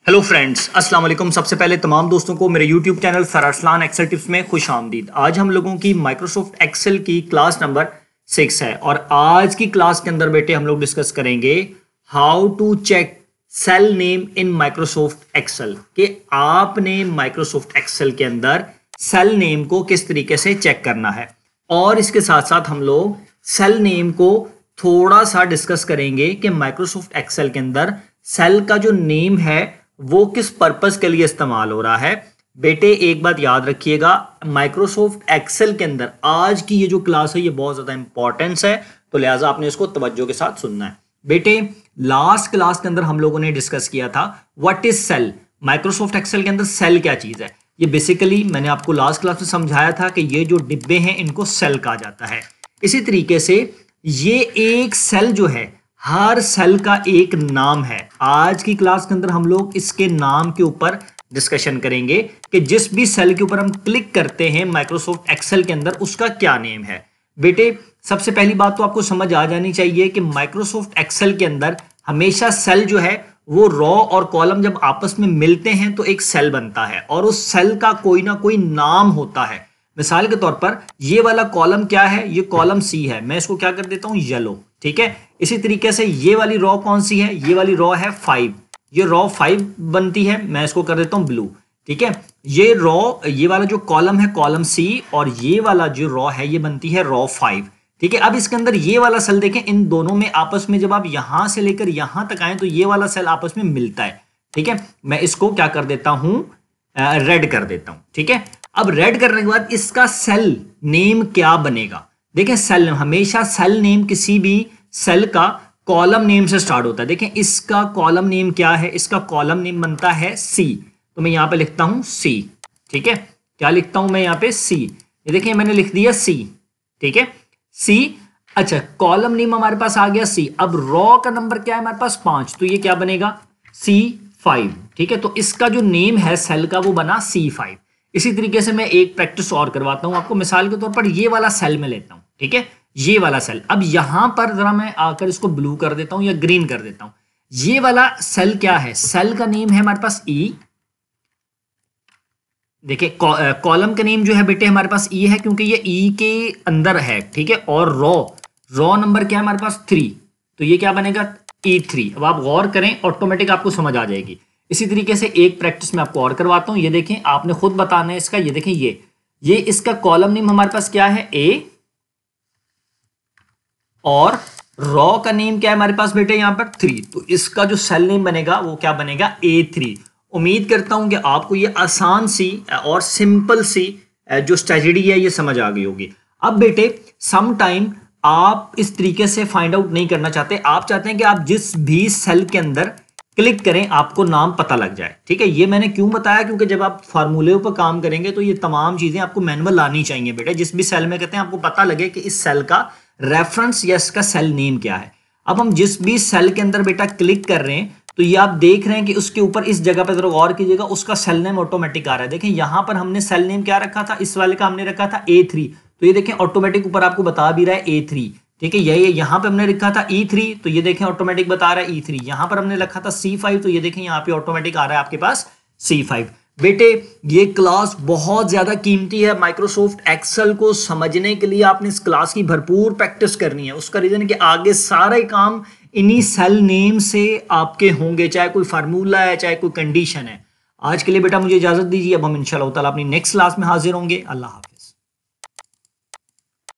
Hello friends, अस्सलाम वालेकुम। सबसे पहले तमाम दोस्तों को मेरे YouTube channel sir Arsalan Excel tips में खुश आमदीद। आज हम लोगों की माइक्रोसॉफ्ट एक्सेल की क्लास नंबर 6 है और आज की क्लास के अंदर बेटे हम लोग डिस्कस करेंगे how to check cell name in Microsoft Excel कि आपने माइक्रोसॉफ्ट एक्सेल के अंदर सेल नेम को किस तरीके से चेक करना है। और इसके साथ साथ हम लोग सेल नेम को थोड़ा सा डिस्कस करेंगे कि माइक्रोसॉफ्ट एक्सेल के अंदर सेल का जो नेम है वो किस पर्पस के लिए इस्तेमाल हो रहा है। बेटे एक बात याद रखिएगा, माइक्रोसॉफ्ट एक्सेल के अंदर आज की ये जो क्लास है ये बहुत ज्यादा इंपॉर्टेंस है, तो लिहाजा आपने इसको तवज्जो के साथ सुनना है। बेटे लास्ट क्लास के अंदर हम लोगों ने डिस्कस किया था what is cell. Microsoft Excel के अंदर सेल क्या चीज है, ये बेसिकली मैंने आपको लास्ट क्लास में समझाया था कि ये जो डिब्बे हैं इनको सेल कहा जाता है। इसी तरीके से ये एक सेल जो है, हर सेल का एक नाम है। आज की क्लास के अंदर हम लोग इसके नाम के ऊपर डिस्कशन करेंगे कि जिस भी सेल के ऊपर हम क्लिक करते हैं माइक्रोसॉफ्ट एक्सेल के अंदर उसका क्या नेम है। बेटे सबसे पहली बात तो आपको समझ आ जानी चाहिए कि माइक्रोसॉफ्ट एक्सेल के अंदर हमेशा सेल जो है वो रॉ और कॉलम जब आपस में मिलते हैं तो एक सेल बनता है और उस सेल का कोई ना कोई नाम होता है। मिसाल के तौर पर ये वाला कॉलम क्या है, ये कॉलम सी है, मैं इसको क्या कर देता हूं येलो, ठीक है। इसी तरीके से ये वाली रॉ कौन सी है, ये वाली रॉ है 5, ये रॉ 5 बनती है, मैं इसको कर देता हूं ब्लू, ठीक है। ये रॉ, ये वाला जो कॉलम है कॉलम सी और ये वाला जो रॉ है ये बनती है रॉ 5, ठीक है। अब इसके अंदर ये वाला सेल देखें, इन दोनों में आपस में जब आप यहां से लेकर यहां तक आए तो ये वाला सेल आपस में मिलता है, ठीक है। मैं इसको क्या कर देता हूं, रेड कर देता हूं, ठीक है। अब रेड करने के बाद इसका सेल नेम क्या बनेगा। देखें सेल नेम, हमेशा सेल नेम किसी भी सेल का कॉलम नेम से स्टार्ट होता है। देखें इसका कॉलम नेम क्या है, इसका कॉलम नेम बनता है सी, तो मैं यहां पे लिखता हूं सी, ठीक है। क्या लिखता हूं मैं यहां पे सी, ये देखिए मैंने लिख दिया सी, ठीक है सी। अच्छा कॉलम नेम हमारे पास आ गया सी। अब रॉ का नंबर क्या है हमारे पास 5, तो ये क्या बनेगा C5, ठीक है। तो इसका जो नेम है सेल का वो बना C5। इसी तरीके से मैं एक प्रैक्टिस और करवाता हूं आपको। मिसाल के तौर पर ये वाला सेल में लेता हूं, ठीक है, ये वाला सेल। अब यहां पर जरा मैं आकर इसको ब्लू कर देता हूं या ग्रीन कर देता हूं। ये वाला सेल क्या है, सेल का नेम है हमारे पास E। देखिए कॉलम का नेम जो है बेटे हमारे पास E है क्योंकि ये E के अंदर है, ठीक है। और रॉ नंबर क्या है हमारे पास 3, तो ये क्या बनेगा E3। अब आप गौर करें, ऑटोमेटिक आपको समझ आ जाएगी। इसी तरीके से एक प्रैक्टिस में आपको और करवाता हूं, ये देखें आपने खुद बताना है इसका। ये देखें ये इसका कॉलम नेम हमारे पास क्या है A और रॉ का नेम क्या है हमारे पास बेटे यहां पर 3, तो इसका जो सेल नेम बनेगा वो क्या बनेगा A3। उम्मीद करता हूं कि आपको ये आसान सी और सिंपल सी जो स्ट्रेटजी है ये समझ आ गई होगी। अब बेटे सम टाइम आप इस तरीके से फाइंड आउट नहीं करना चाहते, आप चाहते हैं कि आप जिस भी सेल के अंदर क्लिक करें आपको नाम पता लग जाए, ठीक है। ये मैंने क्यों बताया, क्योंकि जब आप फार्मूले पर काम करेंगे तो ये तमाम चीजें आपको मैनुअल आनी चाहिए बेटे। जिस भी सेल में कहते हैं आपको पता लगे कि इस सेल का रेफरेंस या इसका सेल नेम क्या है। अब हम जिस भी सेल के अंदर बेटा क्लिक कर रहे हैं तो ये आप देख रहे हैं कि उसके ऊपर इस जगह पर जरा गौर कीजिएगा, उसका सेल नेम ऑटोमेटिक आ रहा है। देखें यहां पर हमने सेल नेम क्या रखा था, इस वाले का हमने रखा था A3, तो ये देखें ऑटोमेटिक ऊपर आपको बता भी रहा है A3, ठीक है। यही यहां पे हमने लिखा था E3, तो ये देखें ऑटोमेटिक बता रहा है E3। यहां पर हमने लिखा था C5, तो ये देखें यहां पे ऑटोमेटिक आ रहा है आपके पास C5। बेटे ये क्लास बहुत ज्यादा कीमती है, माइक्रोसॉफ्ट एक्सेल को समझने के लिए आपने इस क्लास की भरपूर प्रैक्टिस करनी है। उसका रीजन है कि आगे सारे काम इन्हीं सेल नेम से आपके होंगे, चाहे कोई फार्मूला है चाहे कोई कंडीशन है। आज के लिए बेटा मुझे इजाजत दीजिए, अब हम इंशाल्लाह ताला अपनी नेक्स्ट क्लास में हाजिर होंगे। अल्लाह हाफिज़।